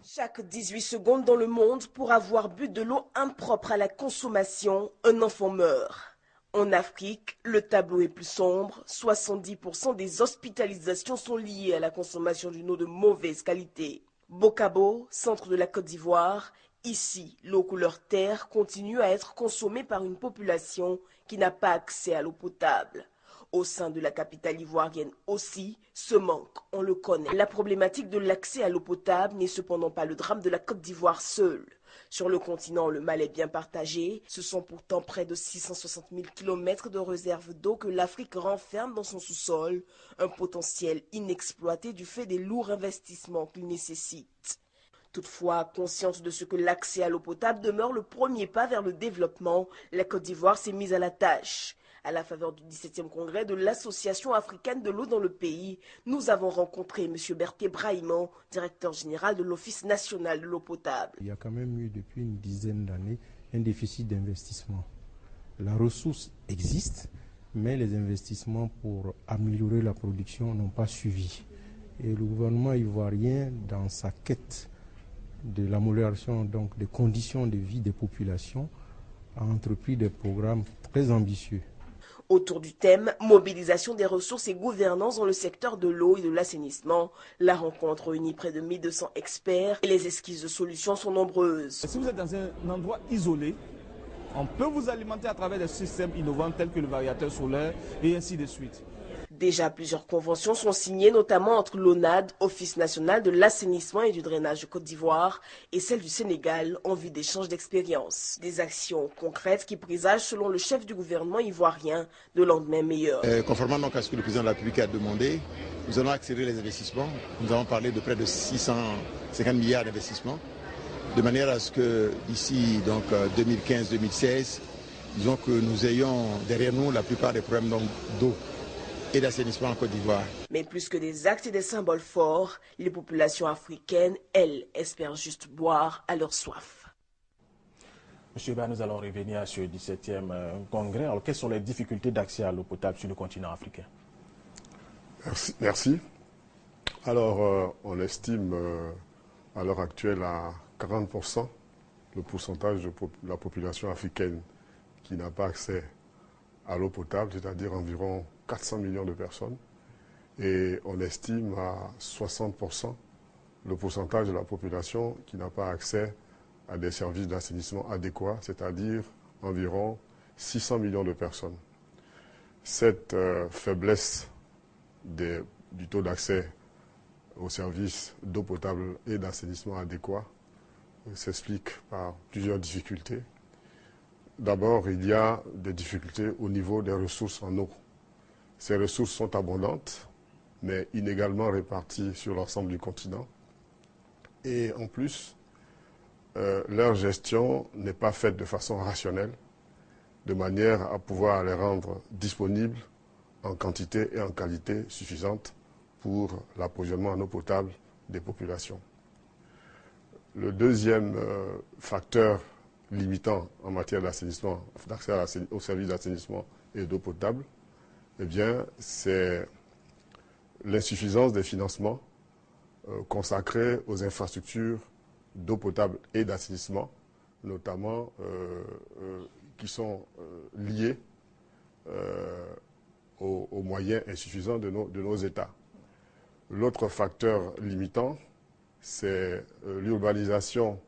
Chaque 18 secondes dans le monde, pour avoir bu de l'eau impropre à la consommation, un enfant meurt. En Afrique, le tableau est plus sombre. 70% des hospitalisations sont liées à la consommation d'une eau de mauvaise qualité. Bokabo, centre de la Côte d'Ivoire, ici, l'eau couleur terre continue à être consommée par une population qui n'a pas accès à l'eau potable. Au sein de la capitale ivoirienne aussi, ce manque, on le connaît. La problématique de l'accès à l'eau potable n'est cependant pas le drame de la Côte d'Ivoire seule. Sur le continent, le mal est bien partagé. Ce sont pourtant près de 660 000 km de réserves d'eau que l'Afrique renferme dans son sous-sol, un potentiel inexploité du fait des lourds investissements qu'il nécessite. Toutefois, consciente de ce que l'accès à l'eau potable demeure le premier pas vers le développement, la Côte d'Ivoire s'est mise à la tâche. À la faveur du 17e congrès de l'Association africaine de l'eau dans le pays, nous avons rencontré M. Berthe Brahimon, directeur général de l'Office national de l'eau potable. Il y a quand même eu depuis une dizaine d'années un déficit d'investissement. La ressource existe, mais les investissements pour améliorer la production n'ont pas suivi. Et le gouvernement ivoirien, dans sa quête de l'amélioration des conditions de vie des populations, a entrepris des programmes très ambitieux. Autour du thème « Mobilisation des ressources et gouvernance dans le secteur de l'eau et de l'assainissement », la rencontre réunit près de 1200 experts et les esquisses de solutions sont nombreuses. Si vous êtes dans un endroit isolé, on peut vous alimenter à travers des systèmes innovants tels que le variateur solaire et ainsi de suite. Déjà, plusieurs conventions sont signées, notamment entre l'ONAD, Office national de l'assainissement et du drainage de Côte d'Ivoire, et celle du Sénégal, en vue d'échanges d'expériences. Des actions concrètes qui présagent, selon le chef du gouvernement ivoirien, de lendemain meilleur. Conformément donc à ce que le président de la République a demandé, nous allons accélérer les investissements. Nous avons parlé de près de 650 milliards d'investissements, de manière à ce que d'ici 2015-2016, disons que nous ayons derrière nous la plupart des problèmes d'eau et d'assainissement en Côte d'Ivoire. Mais plus que des actes et des symboles forts, les populations africaines, elles, espèrent juste boire à leur soif. Monsieur Ba, nous allons revenir sur le 17e congrès. Alors, quelles sont les difficultés d'accès à l'eau potable sur le continent africain? Merci. Alors, on estime à l'heure actuelle à 40% le pourcentage de la population africaine qui n'a pas accès à l'eau potable, c'est-à-dire environ 400 millions de personnes. Et on estime à 60% le pourcentage de la population qui n'a pas accès à des services d'assainissement adéquats, c'est-à-dire environ 600 millions de personnes. Cette faiblesse du taux d'accès aux services d'eau potable et d'assainissement adéquats s'explique par plusieurs difficultés. D'abord, il y a des difficultés au niveau des ressources en eau. Ces ressources sont abondantes, mais inégalement réparties sur l'ensemble du continent. Et en plus, leur gestion n'est pas faite de façon rationnelle, de manière à pouvoir les rendre disponibles en quantité et en qualité suffisante pour l'approvisionnement en eau potable des populations. Le deuxième facteur limitant en matière d'assainissement, d'accès aux services d'assainissement et d'eau potable, eh bien, c'est l'insuffisance des financements consacrés aux infrastructures d'eau potable et d'assainissement, notamment qui sont liés aux moyens insuffisants de nos États. L'autre facteur limitant, c'est l'urbanisation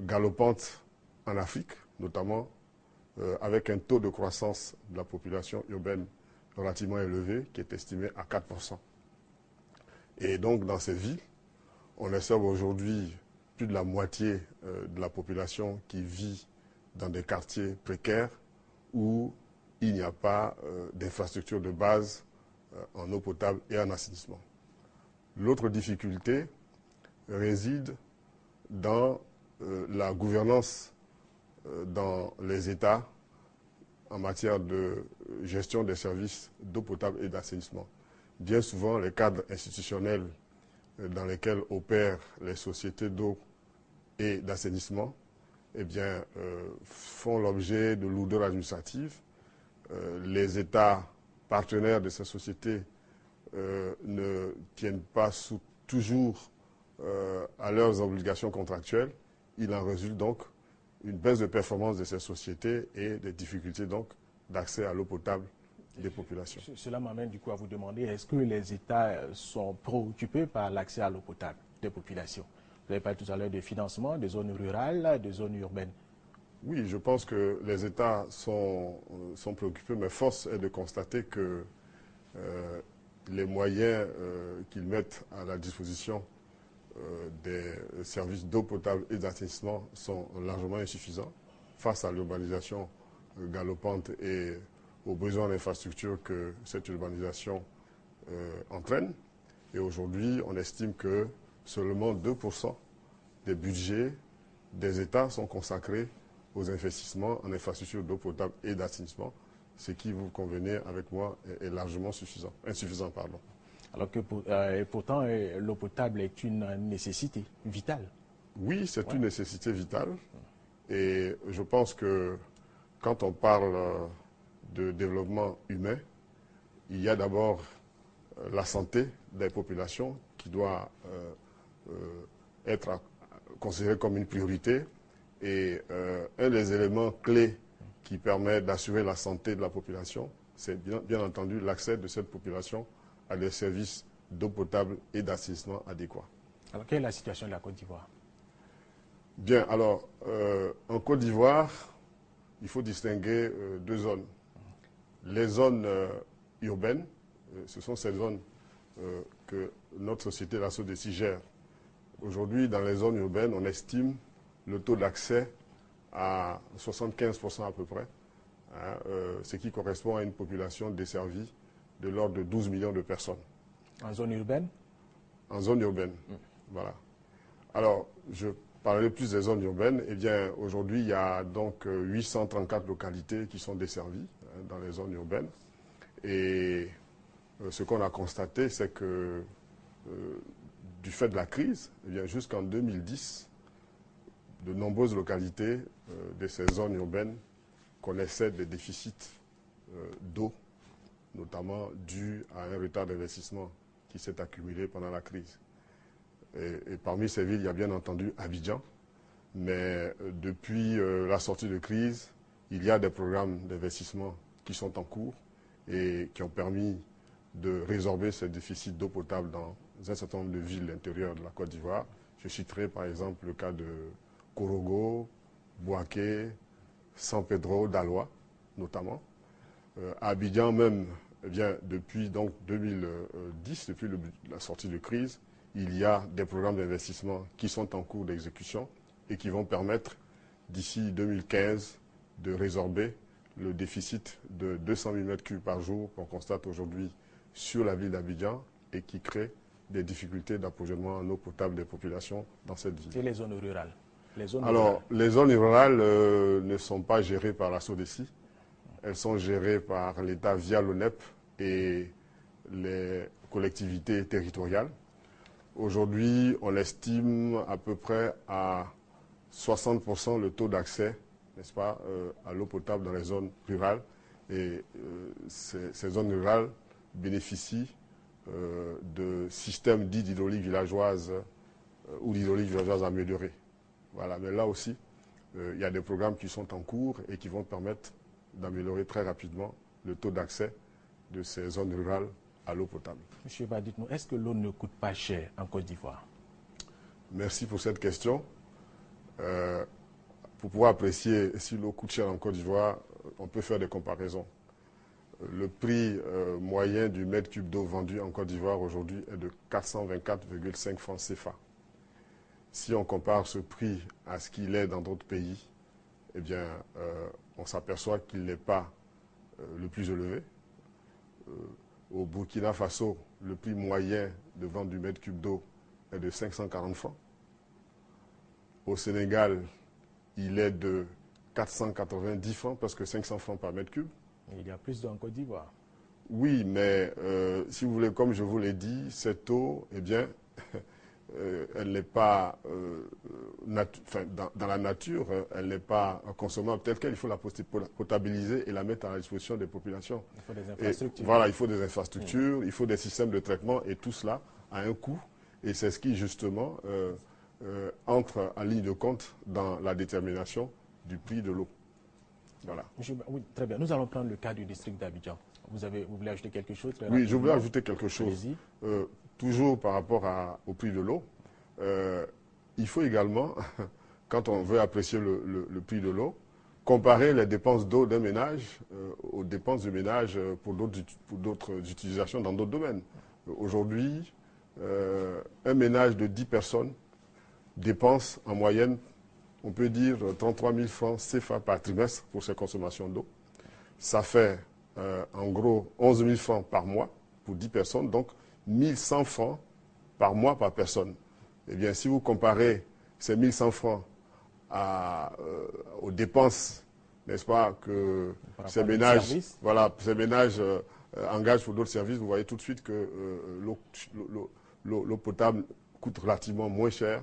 galopante en Afrique, notamment avec un taux de croissance de la population urbaine relativement élevé, qui est estimé à 4%. Et donc, dans ces villes, on observe aujourd'hui plus de la moitié de la population qui vit dans des quartiers précaires où il n'y a pas d'infrastructure de base en eau potable et en assainissement. L'autre difficulté réside dans la gouvernance dans les États en matière de gestion des services d'eau potable et d'assainissement. Bien souvent, les cadres institutionnels dans lesquels opèrent les sociétés d'eau et d'assainissement font l'objet de lourdeurs administratives. Les États partenaires de ces sociétés ne tiennent pas toujours à leurs obligations contractuelles, il en résulte donc une baisse de performance de ces sociétés et des difficultés donc d'accès à l'eau potable des populations. Cela m'amène du coup à vous demander, est-ce que les États sont préoccupés par l'accès à l'eau potable des populations? Vous avez parlé tout à l'heure des financements, des zones rurales, des zones urbaines. Oui, je pense que les États sont préoccupés, mais force est de constater que les moyens qu'ils mettent à la disposition des services d'eau potable et d'assainissement sont largement insuffisants face à l'urbanisation galopante et aux besoins d'infrastructures que cette urbanisation entraîne. Et aujourd'hui, on estime que seulement 2% des budgets des États sont consacrés aux investissements en infrastructures d'eau potable et d'assainissement, ce qui, vous convenez avec moi, est largement insuffisant. Alors que pourtant, l'eau potable est une nécessité vitale. Oui, c'est une nécessité vitale. Et je pense que quand on parle de développement humain, il y a d'abord la santé des populations qui doit être considérée comme une priorité. Et un des éléments clés qui permet d'assurer la santé de la population, c'est bien entendu l'accès de cette population à des services d'eau potable et d'assainissement adéquats. Alors, quelle est la situation de la Côte d'Ivoire? Bien, alors, en Côte d'Ivoire, il faut distinguer deux zones. Les zones urbaines, ce sont ces zones que notre société, la SODECI, gère. Aujourd'hui, dans les zones urbaines, on estime le taux d'accès à 75% à peu près, hein, ce qui correspond à une population desservie de l'ordre de 12 millions de personnes. En zone urbaine? En zone urbaine, voilà. Alors, je parlerai plus des zones urbaines. Eh bien, aujourd'hui, il y a donc 834 localités qui sont desservies dans les zones urbaines. Et ce qu'on a constaté, c'est que du fait de la crise, eh bien, jusqu'en 2010, de nombreuses localités de ces zones urbaines connaissaient des déficits d'eau, notamment dus à un retard d'investissement qui s'est accumulé pendant la crise. Et parmi ces villes, il y a bien entendu Abidjan, mais depuis la sortie de crise, il y a des programmes d'investissement qui sont en cours et qui ont permis de résorber ces déficits d'eau potable dans un certain nombre de villes de l'intérieur de la Côte d'Ivoire. Je citerai par exemple le cas de Korogo, Bouaké, San Pedro, Daloa, notamment. À Abidjan même, eh bien, depuis donc 2010, depuis la sortie de crise, il y a des programmes d'investissement qui sont en cours d'exécution et qui vont permettre, d'ici 2015, de résorber le déficit de 200 000 m3 par jour qu'on constate aujourd'hui sur la ville d'Abidjan et qui crée des difficultés d'approvisionnement en eau potable des populations dans cette ville. Et les zones rurales? Les zones rurales ne sont pas gérées par la SODECI. Elles sont gérées par l'État via l'ONEP et les collectivités territoriales. Aujourd'hui, on estime à peu près à 60% le taux d'accès, n'est-ce pas, à l'eau potable dans les zones rurales. Et ces zones rurales bénéficient de systèmes dits d'hydraulique villageoise ou d'hydraulique villageoise améliorée. Voilà, mais là aussi, il y a des programmes qui sont en cours et qui vont permettre d'améliorer très rapidement le taux d'accès de ces zones rurales à l'eau potable. Monsieur Ba, dites-nous, est-ce que l'eau ne coûte pas cher en Côte d'Ivoire? Merci pour cette question. Pour pouvoir apprécier si l'eau coûte cher en Côte d'Ivoire, on peut faire des comparaisons. Le prix moyen du mètre cube d'eau vendu en Côte d'Ivoire aujourd'hui est de 424,5 francs CFA. Si on compare ce prix à ce qu'il est dans d'autres pays, eh bien, on s'aperçoit qu'il n'est pas le plus élevé. Au Burkina Faso, le prix moyen de vente du mètre cube d'eau est de 540 francs. Au Sénégal, il est de 490 francs, parce que 500 francs par mètre cube. Il y a plus d'eau en Côte d'Ivoire. Oui, mais si vous voulez, comme je vous l'ai dit, cette eau, eh bien, elle n'est pas, dans la nature, elle n'est pas consommable telle qu'elle. Il faut la potabiliser et la mettre à la disposition des populations. Il faut des infrastructures. Voilà, il faut des infrastructures, il faut des systèmes de traitement et tout cela a un coût Et c'est ce qui, justement, entre en ligne de compte dans la détermination du prix de l'eau. Voilà. Oui, très bien. Nous allons prendre le cas du district d'Abidjan. Vous voulez ajouter quelque chose? Oui, je voulais ajouter quelque chose. Toujours par rapport au prix de l'eau, il faut également, quand on veut apprécier le prix de l'eau, comparer les dépenses d'eau d'un ménage aux dépenses du ménage pour d'autres utilisations dans d'autres domaines. Aujourd'hui, un ménage de 10 personnes dépense en moyenne, on peut dire, 33 000 francs CFA par trimestre pour ses consommations d'eau. Ça fait en gros 11 000 francs par mois pour 10 personnes, donc 1 100 francs par mois par personne. Eh bien, si vous comparez ces 1 100 francs aux dépenses, n'est-ce pas, que ces ménages, engagent pour d'autres services, vous voyez tout de suite que l'eau potable coûte relativement moins cher,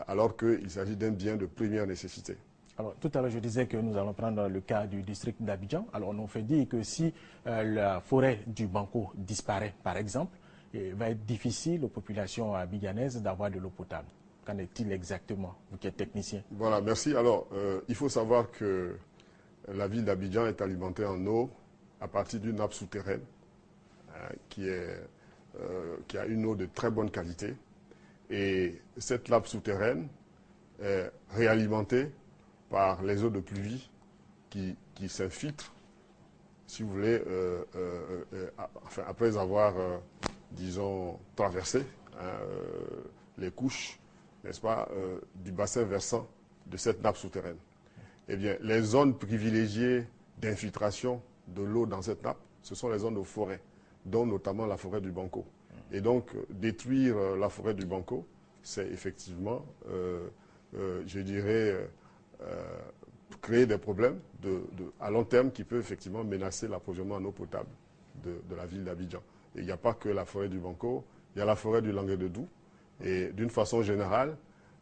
alors qu'il s'agit d'un bien de première nécessité. Alors, tout à l'heure, je disais que nous allons prendre le cas du district d'Abidjan. Alors, on fait dire que si la forêt du Banco disparaît, par exemple, il va être difficile aux populations abidjanaises d'avoir de l'eau potable. Qu'en est-il exactement, vous qui êtes technicien? Voilà, merci. Alors, il faut savoir que la ville d'Abidjan est alimentée en eau à partir d'une nappe souterraine qui a une eau de très bonne qualité. Et cette nappe souterraine est réalimentée par les eaux de pluie qui s'infiltrent, si vous voulez, après avoir, disons, traversé les couches, n'est-ce pas, du bassin versant de cette nappe souterraine. Eh bien, les zones privilégiées d'infiltration de l'eau dans cette nappe, ce sont les zones de forêt, dont notamment la forêt du Banco. Et donc, détruire la forêt du Banco, c'est effectivement, je dirais, créer des problèmes à long terme qui peuvent effectivement menacer l'approvisionnement en eau potable de la ville d'Abidjan. Et il n'y a pas que la forêt du Banco, il y a la forêt du Languedoc. Et d'une façon générale,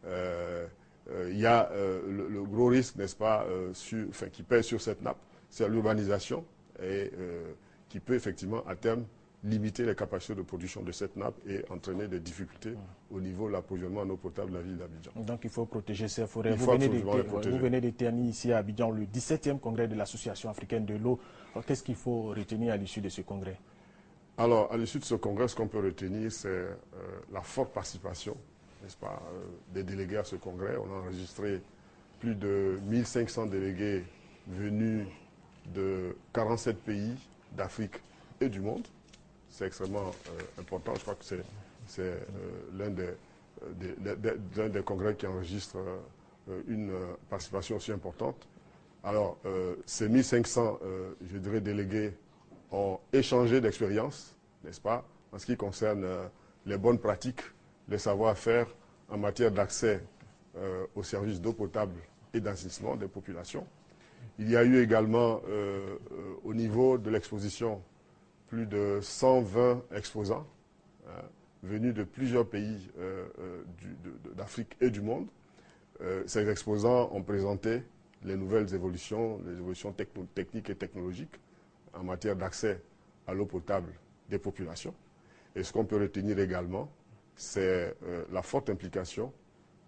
il y a le gros risque, n'est-ce pas, qui pèse sur cette nappe, c'est l'urbanisation et qui peut effectivement à terme limiter les capacités de production de cette nappe et entraîner des difficultés au niveau de l'approvisionnement en eau potable de la ville d'Abidjan. Donc il faut protéger ces forêts. Vous venez de terminer ici à Abidjan le 17e congrès de l'Association africaine de l'eau. Qu'est-ce qu'il faut retenir à l'issue de ce congrès? Alors, à l'issue de ce congrès, ce qu'on peut retenir, c'est la forte participation, n'est-ce pas, des délégués à ce congrès. On a enregistré plus de 1500 délégués venus de 47 pays d'Afrique et du monde. C'est extrêmement important. Je crois que c'est l'un des congrès qui enregistre une participation aussi importante. Alors, ces 1500, je dirais, délégués ont échangé d'expériences, n'est-ce pas, en ce qui concerne les bonnes pratiques, les savoir-faire en matière d'accès aux services d'eau potable et d'assainissement des populations. Il y a eu également, au niveau de l'exposition, plus de 120 exposants venus de plusieurs pays d'Afrique et du monde. Ces exposants ont présenté les nouvelles évolutions, les évolutions techniques et technologiques en matière d'accès à l'eau potable des populations. Et ce qu'on peut retenir également, c'est la forte implication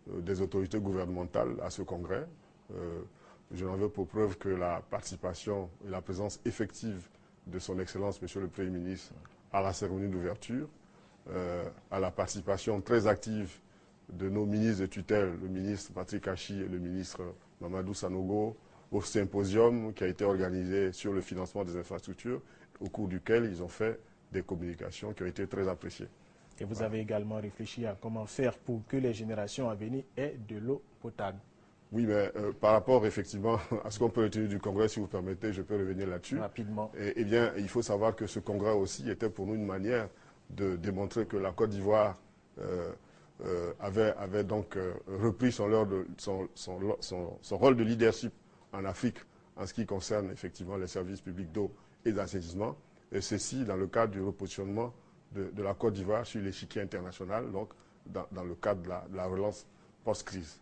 des autorités gouvernementales à ce congrès. Je n'en veux pour preuve que la participation et la présence effective de son Excellence, Monsieur le Premier ministre, à la cérémonie d'ouverture, à la participation très active de nos ministres de tutelle, le ministre Patrick Hachi et le ministre Mamadou Sanogo, au symposium qui a été organisé sur le financement des infrastructures, au cours duquel ils ont fait des communications qui ont été très appréciées. Et vous avez également réfléchi à comment faire pour que les générations à venir aient de l'eau potable. Oui, mais par rapport effectivement à ce qu'on peut retenir du congrès, si vous permettez, je peux revenir là-dessus. Rapidement. Eh bien, il faut savoir que ce congrès aussi était pour nous une manière de démontrer que la Côte d'Ivoire avait donc repris son rôle de leadership en Afrique en ce qui concerne effectivement les services publics d'eau et d'assainissement, et ceci dans le cadre du repositionnement de la Côte d'Ivoire sur l'échiquier international, donc dans le cadre de la relance post-crise.